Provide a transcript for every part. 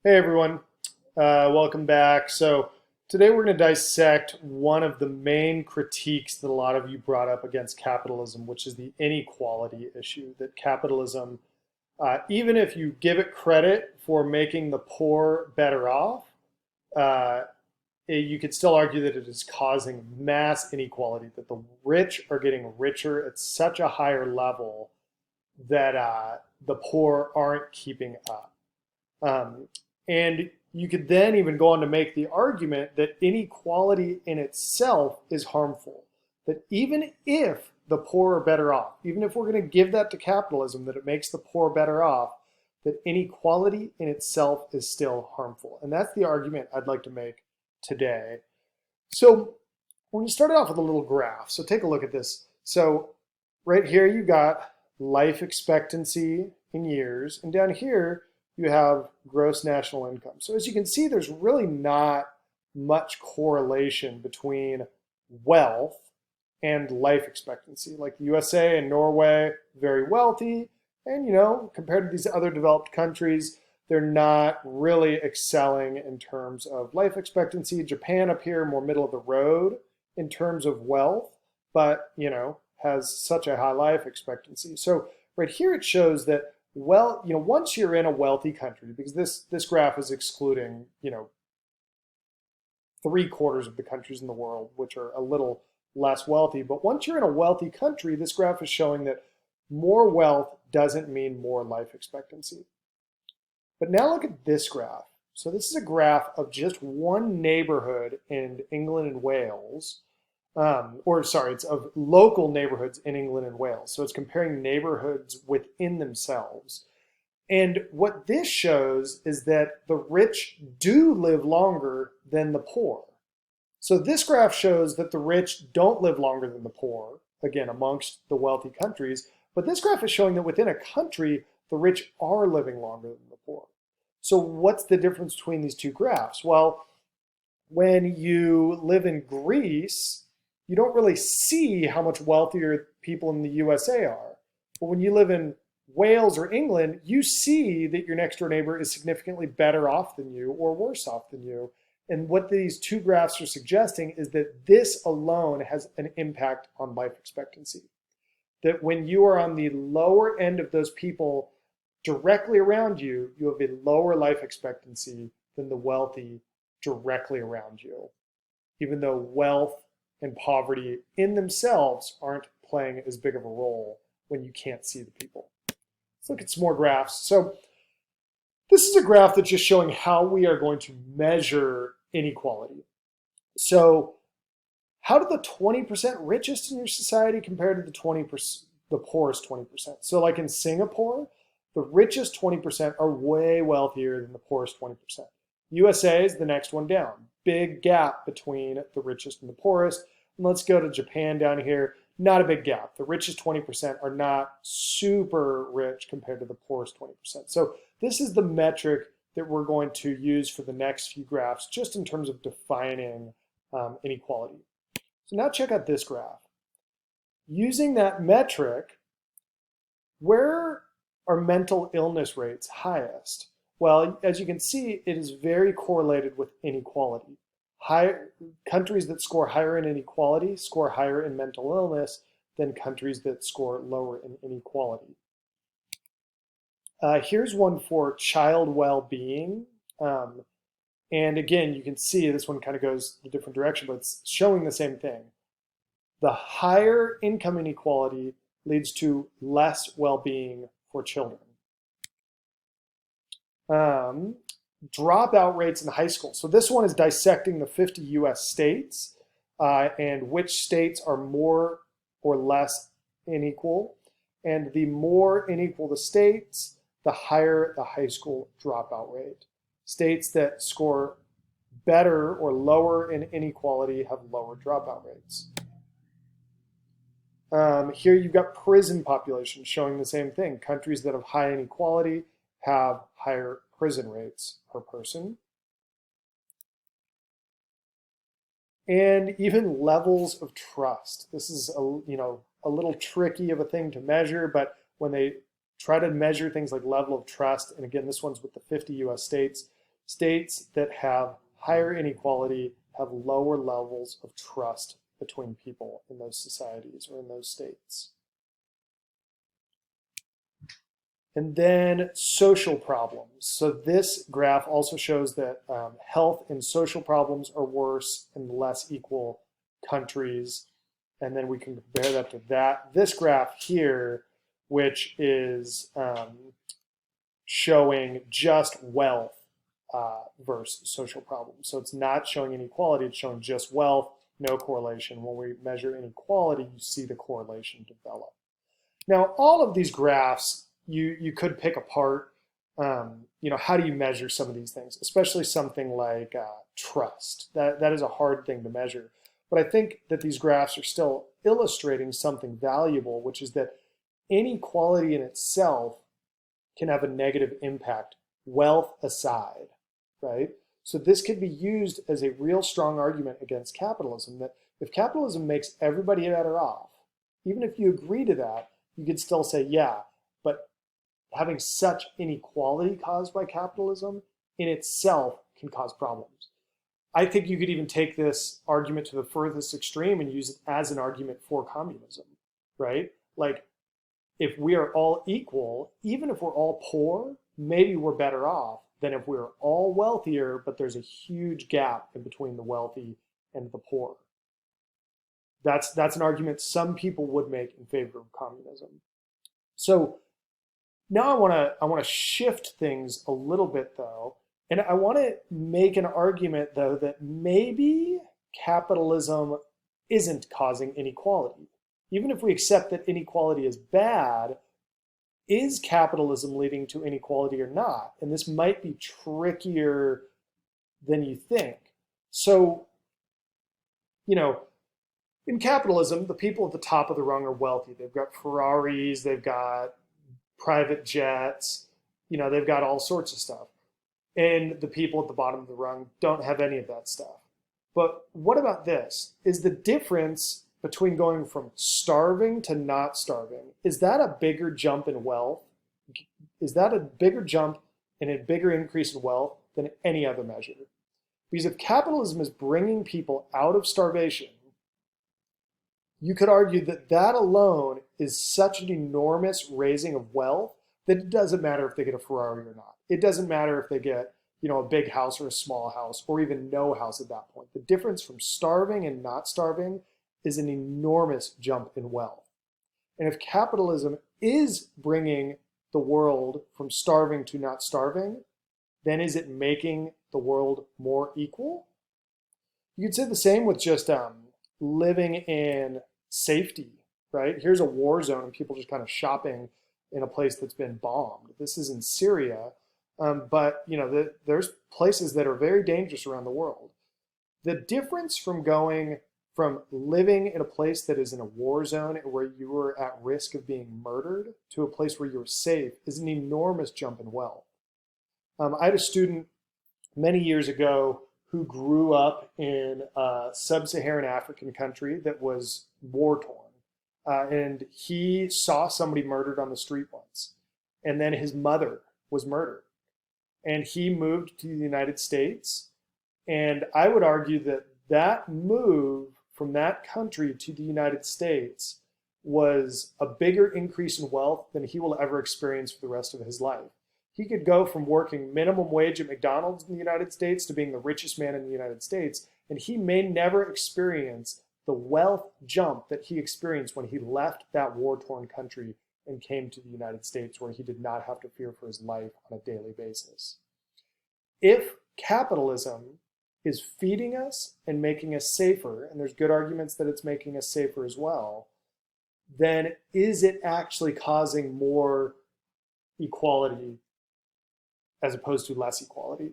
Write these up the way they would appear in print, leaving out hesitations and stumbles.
Hey everyone, welcome back. So today we're going to dissect one of the main critiques that a lot of you brought up against capitalism, which is the inequality issue. That capitalism, even if you give it credit for making the poor better off, uh, you could still argue that it is causing mass inequality, that the rich are getting richer at such a higher level that the poor aren't keeping up. Um, and you could then even go on to make the argument that inequality in itself is harmful. That even if the poor are better off, even if we're going to give that to capitalism, that it makes the poor better off, that inequality in itself is still harmful. And that's the argument I'd like to make today. So we're going to start off with a little graph. So take a look at this. So right here you've got life expectancy in years, and down here you have gross national income. So as you can see, there's really not much correlation between wealth and life expectancy. Like the USA and Norway, very wealthy, and compared to these other developed countries, they're not really excelling in terms of life expectancy. Japan up here, more middle of the road in terms of wealth, but has such a high life expectancy. So right here it shows that once you're in a wealthy country, because this graph is excluding, 3/4 of the countries in the world, which are a little less wealthy. But once you're in a wealthy country, this graph is showing that more wealth doesn't mean more life expectancy. But now look at this graph. So this is a graph of just one neighborhood in England and Wales, it's of local neighborhoods in England and Wales. So it's comparing neighborhoods within themselves. And what this shows is that the rich do live longer than the poor. So this graph shows that the rich don't live longer than the poor, again, amongst the wealthy countries. But this graph is showing that within a country, the rich are living longer than the poor. So what's the difference between these two graphs? Well, when you live in Greece, you don't really see how much wealthier people in the USA are. But when you live in Wales or England, you see that your next door neighbor is significantly better off than you or worse off than you. And what these two graphs are suggesting is that this alone has an impact on life expectancy. That when you are on the lower end of those people directly around you, you have a lower life expectancy than the wealthy directly around you, even though wealth and poverty in themselves aren't playing as big of a role when you can't see the people. Let's look at some more graphs. So this is a graph that's just showing how we are going to measure inequality. So how do the 20% richest in your society compare to the poorest 20%? So like in Singapore, the richest 20% are way wealthier than the poorest 20%. USA is the next one down. Big gap between the richest and the poorest. And let's go to Japan down here. Not a big gap. The richest 20% are not super rich compared to the poorest 20%. So this is the metric that we're going to use for the next few graphs, just in terms of defining inequality. So now check out this graph. Using that metric, where are mental illness rates highest? Well, as you can see, it is very correlated with inequality. Countries that score higher in inequality score higher in mental illness than countries that score lower in inequality. Here's one for child well-being. And again, you can see this one kind of goes a different direction, but it's showing the same thing. The higher income inequality leads to less well-being for children. Dropout rates in high school. So this one is dissecting the 50 US states and which states are more or less unequal. And the more unequal the states, the higher the high school dropout rate. States that score better or lower in inequality have lower dropout rates. Here you've got prison populations showing the same thing. Countries that have high inequality have higher prison rates per person. And even levels of trust. This is a little tricky of a thing to measure, but when they try to measure things like level of trust, and again, this one's with the 50 US states, States that have higher inequality have lower levels of trust between people in those societies or in those states. And then social problems. So this graph also shows that health and social problems are worse in less equal countries. And then we can compare that to this graph here, which is showing just wealth versus social problems. So it's not showing inequality, it's showing just wealth, no correlation. When we measure inequality, you see the correlation develop. Now, all of these graphs, you could pick apart, how do you measure some of these things, especially something like trust. That is a hard thing to measure. But I think that these graphs are still illustrating something valuable, which is that inequality in itself can have a negative impact, wealth aside, right? So this could be used as a real strong argument against capitalism, that if capitalism makes everybody better off, even if you agree to that, you could still say, yeah, but having such inequality caused by capitalism in itself can cause problems. I think you could even take this argument to the furthest extreme and use it as an argument for communism, right? Like, if we are all equal, even if we're all poor, maybe we're better off than if we're all wealthier, but there's a huge gap in between the wealthy and the poor. That's an argument some people would make in favor of communism. So now I want to shift things a little bit, though, and I want to make an argument, though, that maybe capitalism isn't causing inequality. Even if we accept that inequality is bad, is capitalism leading to inequality or not? And this might be trickier than you think. So, in capitalism, the people at the top of the rung are wealthy. They've got Ferraris, they've got private jets, they've got all sorts of stuff. And the people at the bottom of the rung don't have any of that stuff. But what about this? Is the difference between going from starving to not starving, is that a bigger jump in wealth? Is that a bigger jump and a bigger increase in wealth than any other measure? Because if capitalism is bringing people out of starvation, you could argue that that alone is such an enormous raising of wealth that it doesn't matter if they get a Ferrari or not. It doesn't matter if they get, a big house or a small house or even no house at that point. The difference from starving and not starving is an enormous jump in wealth. And if capitalism is bringing the world from starving to not starving, then is it making the world more equal? You could say the same with just living in safety, right? Here's a war zone and people just kind of shopping in a place that's been bombed. This is in Syria, but there's places that are very dangerous around the world. The difference from going from living in a place that is in a war zone where you are at risk of being murdered to a place where you're safe is an enormous jump in wealth. I had a student many years ago who grew up in a sub-Saharan African country that was war-torn. And he saw somebody murdered on the street once. And then his mother was murdered. And he moved to the United States. And I would argue that that move from that country to the United States was a bigger increase in wealth than he will ever experience for the rest of his life. He could go from working minimum wage at McDonald's in the United States to being the richest man in the United States, and he may never experience the wealth jump that he experienced when he left that war-torn country and came to the United States, where he did not have to fear for his life on a daily basis. If capitalism is feeding us and making us safer, and there's good arguments that it's making us safer as well, then is it actually causing more equality as opposed to less equality?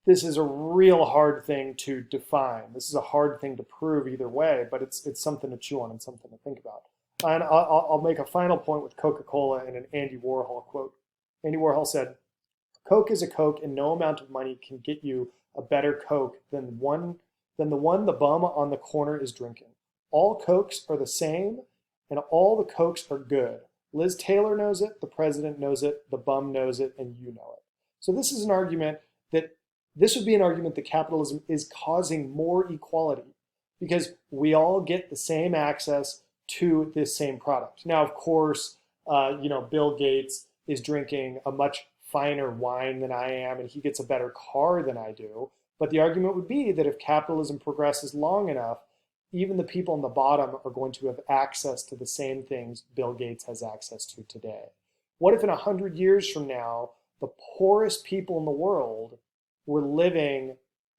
This is a real hard thing to define. This is a hard thing to prove either way, but it's something to chew on and something to think about. And I'll make a final point with Coca-Cola and an Andy Warhol quote. Andy Warhol said, "Coke is a Coke, and no amount of money can get you a better Coke than the one the bum on the corner is drinking. All Cokes are the same, and all the Cokes are good. Liz Taylor knows it, the president knows it, the bum knows it, and you know it." So this is an argument that this would be an argument that capitalism is causing more equality because we all get the same access to this same product. Now, of course, Bill Gates is drinking a much finer wine than I am, and he gets a better car than I do. But the argument would be that if capitalism progresses long enough, even the people on the bottom are going to have access to the same things Bill Gates has access to today. What if in 100 years from now, the poorest people in the world were living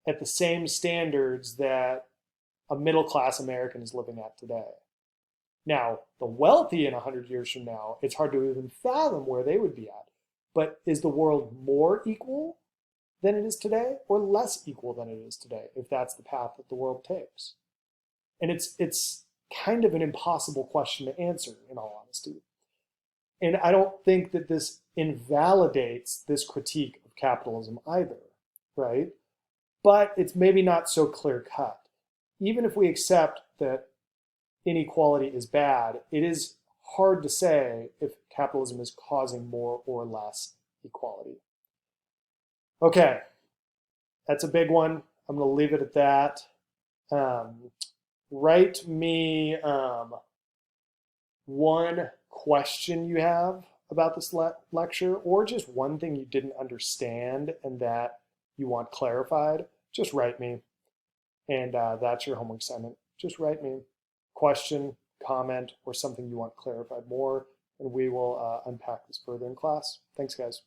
at the same standards that a middle-class American is living at today? Now, the wealthy in 100 years from now, it's hard to even fathom where they would be at. But is the world more equal than it is today or less equal than it is today, if that's the path that the world takes? And it's kind of an impossible question to answer, in all honesty. And I don't think that this invalidates this critique of capitalism either, right? But it's maybe not so clear-cut. Even if we accept that inequality is bad, it is hard to say if capitalism is causing more or less equality. Okay, that's a big one. I'm going to leave it at that. Write me one question you have about this lecture, or just one thing you didn't understand and that you want clarified. Just write me, and that's your homework assignment. Just write me question, comment, or something you want clarified more, and we will unpack this further in class. Thanks, guys.